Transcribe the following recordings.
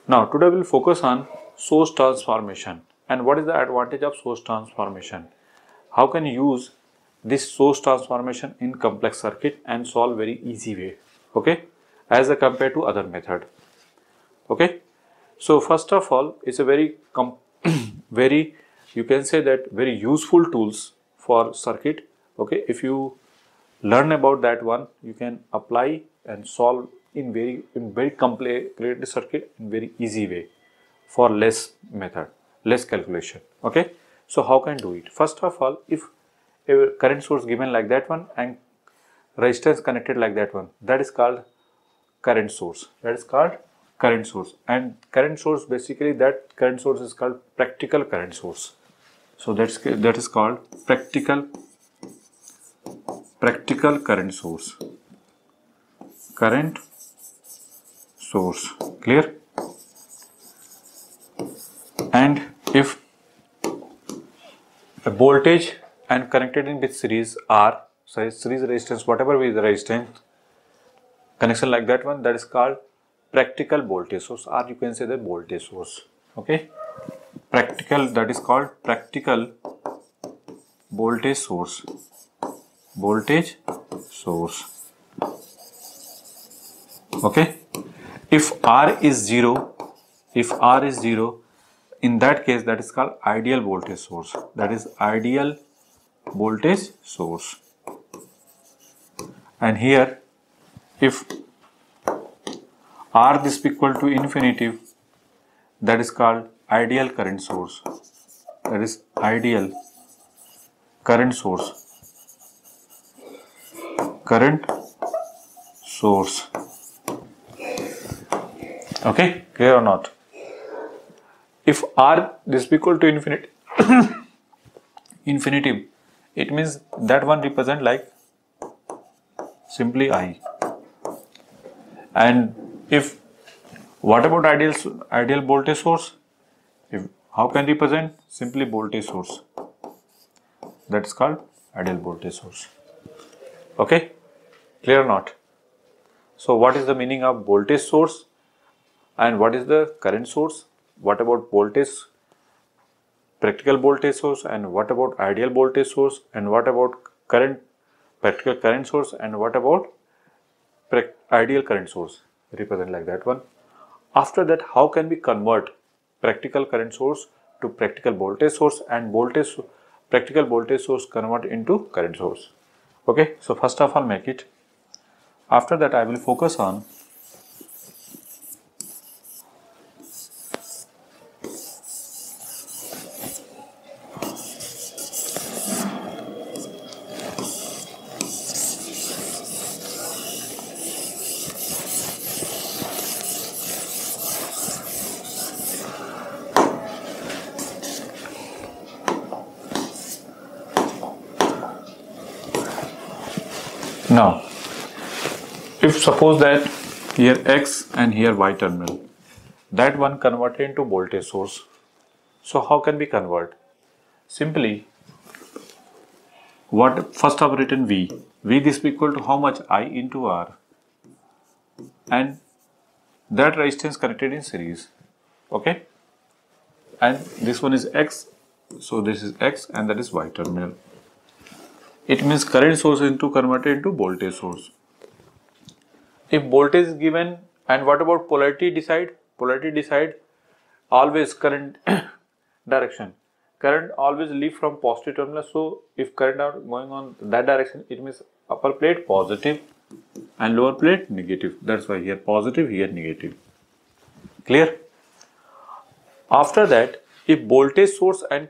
Now today we will focus on source transformation and what is the advantage of source transformation. How can you use this source transformation in complex circuit and solve very easy way, okay, as compared to other method, okay. So first of all, it's a very very, you can say that very useful tools for circuit, okay. If you learn about that one, you can apply and solve in very complicated circuit in very easy way for less method, less calculation, okay. So how can do it? First of all, if a current source given like that one and resistance connected like that one, that is called current source. That is called current source. And current source, basically that current source is called practical current source. So that is called practical current source. Current source, clear? And if a voltage and connected in with series R, so series resistance, whatever is the resistance connection like that one, that is called practical voltage source, or you can say the voltage source, okay. Practical, that is called practical voltage source. Voltage source, okay. If R is 0, in that case that is called ideal voltage source. That is ideal voltage source. And here if R is equal to infinity, that is called ideal current source. That is ideal current source. Current source, okay, clear or not? If R is equal to infinity, it means that one represent like simply I. And if, what about ideal voltage source? If, how can represent? Simply voltage source. That is called ideal voltage source, okay, clear or not? So what is the meaning of voltage source and what is the current source? What about voltage, practical voltage source, and what about ideal voltage source, and what about current, practical current source, and what about ideal current source? Represent like that one. After that, how can we convert practical current source to practical voltage source and practical voltage source convert into current source, okay. So first of all, make it. After that, I will focus on now. If suppose that here X and here Y terminal, that one converted into voltage source. So how can we convert? Simply, what first have written V. V this is equal to how much? I into R. And that resistance connected in series, okay. And this one is X. So this is X and that is Y terminal. It means current source into converted into voltage source. If voltage is given, and what about polarity decide? Polarity decide always current direction. Current always leave from positive terminal. So if current are going on that direction, it means upper plate positive and lower plate negative. That's why here positive, here negative. Clear? After that, if voltage source and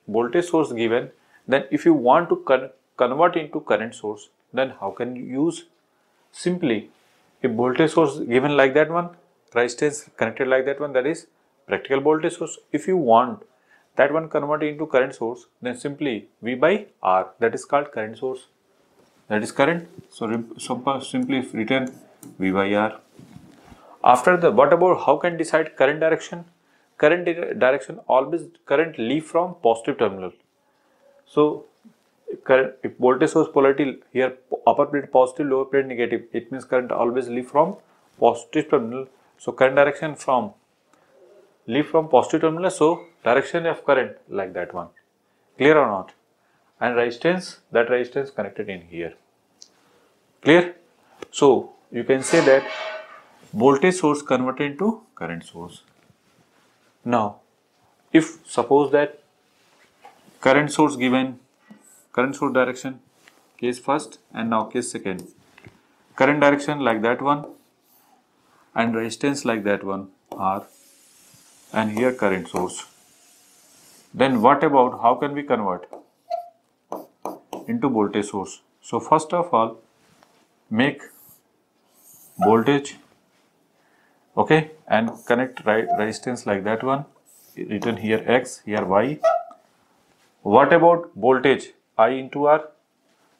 voltage source given, then if you want to convert into current source, then how can you use? Simply, if voltage source given like that one, resistance connected like that one, that is practical voltage source. If you want that one converted into current source, then simply V by R, that is called current source. That is current. So simply written V by R. After the, what about how can decide current direction? Current direction always current leave from positive terminal. So current, if voltage source polarity here upper plate positive, lower plate negative, it means current always leave from positive terminal. So current direction from leave from positive terminal, so direction of current like that one. Clear or not? And resistance, that resistance connected in here. Clear? So you can say that voltage source converted into current source. Now, if suppose that current source given, current source direction, case first and now case second. Current direction like that one and resistance like that one R, and here current source. Then what about how can we convert into voltage source? So first of all, make voltage, okay, and connect resistance like that one, written here X, here Y. What about voltage? I into R.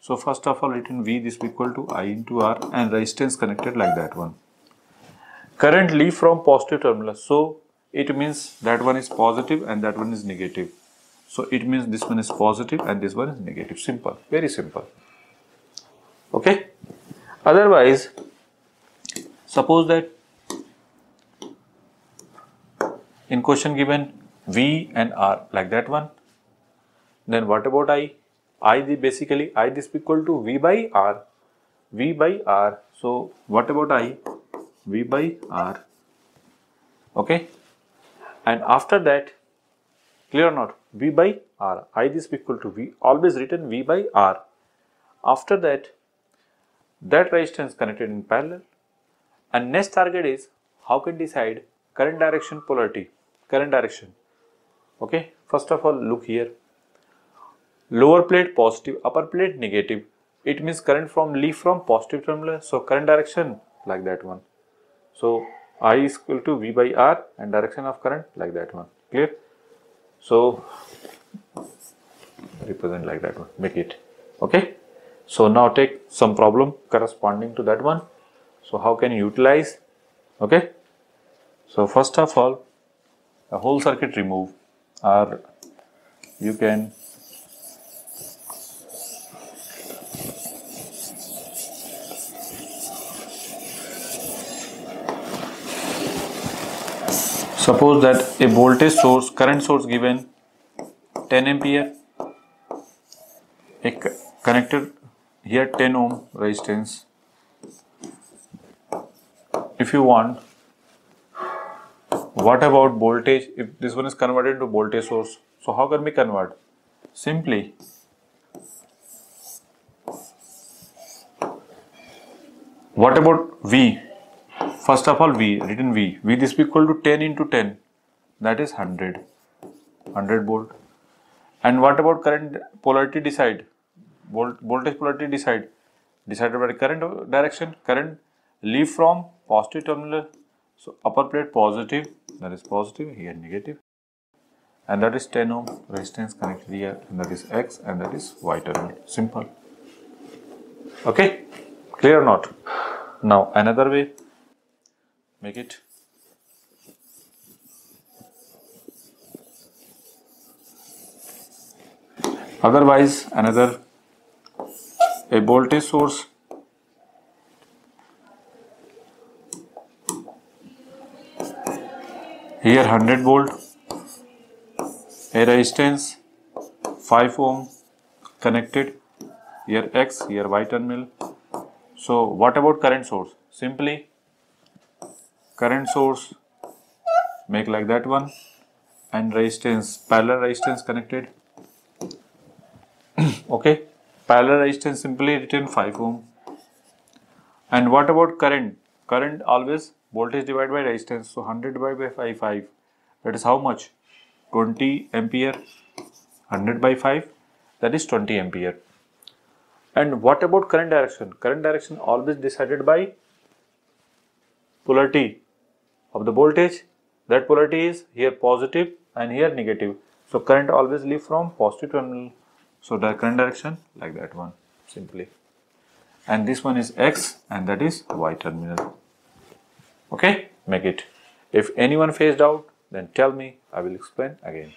So first of all, written V, this equal to I into R, and resistance connected like that one. Current leave from positive terminal, so it means that one is positive and that one is negative. So it means this one is positive and this one is negative. Simple, very simple. Okay. Otherwise, suppose that in question given V and R like that one, then what about I? Basically I this equal to V by R. V by R. So what about I? V by R. Okay. And after that, clear or not? V by R. I this equal to V. Always written V by R. After that, that resistance connected in parallel. And next target is how can decide current direction polarity. Current direction. Okay. First of all, look here. Lower plate positive, upper plate negative. It means current from leave from positive terminal. So current direction like that one. So I is equal to V by R and direction of current like that one. Clear? So represent like that one. Make it. Okay. So now take some problem corresponding to that one. So how can you utilize? Okay. So first of all, a whole circuit remove, or you can suppose that a voltage source, current source given 10 ampere, connected here 10 ohm resistance. If you want, what about voltage? If this one is converted to voltage source, so how can we convert? Simply what about V? First of all, V, written V. V this equal to 10 into 10, that is 100 volt. And what about current polarity decide? Voltage polarity decided by current direction. Current leave from positive terminal. So upper plate positive, that is positive, here negative. And that is 10 ohm resistance connected here, and that is X and that is Y terminal. Simple. Okay, clear or not? Now another way, make it. Otherwise, another, a voltage source, here 100 volt, a resistance 5 ohm connected, here X, here Y terminal. So what about current source? Simply current source make like that one, and resistance, parallel resistance connected. Okay, parallel resistance simply written 5 ohm. And what about current? Current always voltage divided by resistance. So 100 divided by 5. That is how much? 20 ampere. 100 by 5. That is 20 ampere. And what about current direction? Current direction always decided by polarity of the voltage. That polarity is here positive and here negative. So current always leave from positive terminal. So the current direction like that one, simply. And this one is X and that is Y terminal. Okay, make it. If anyone faced doubt, then tell me, I will explain again.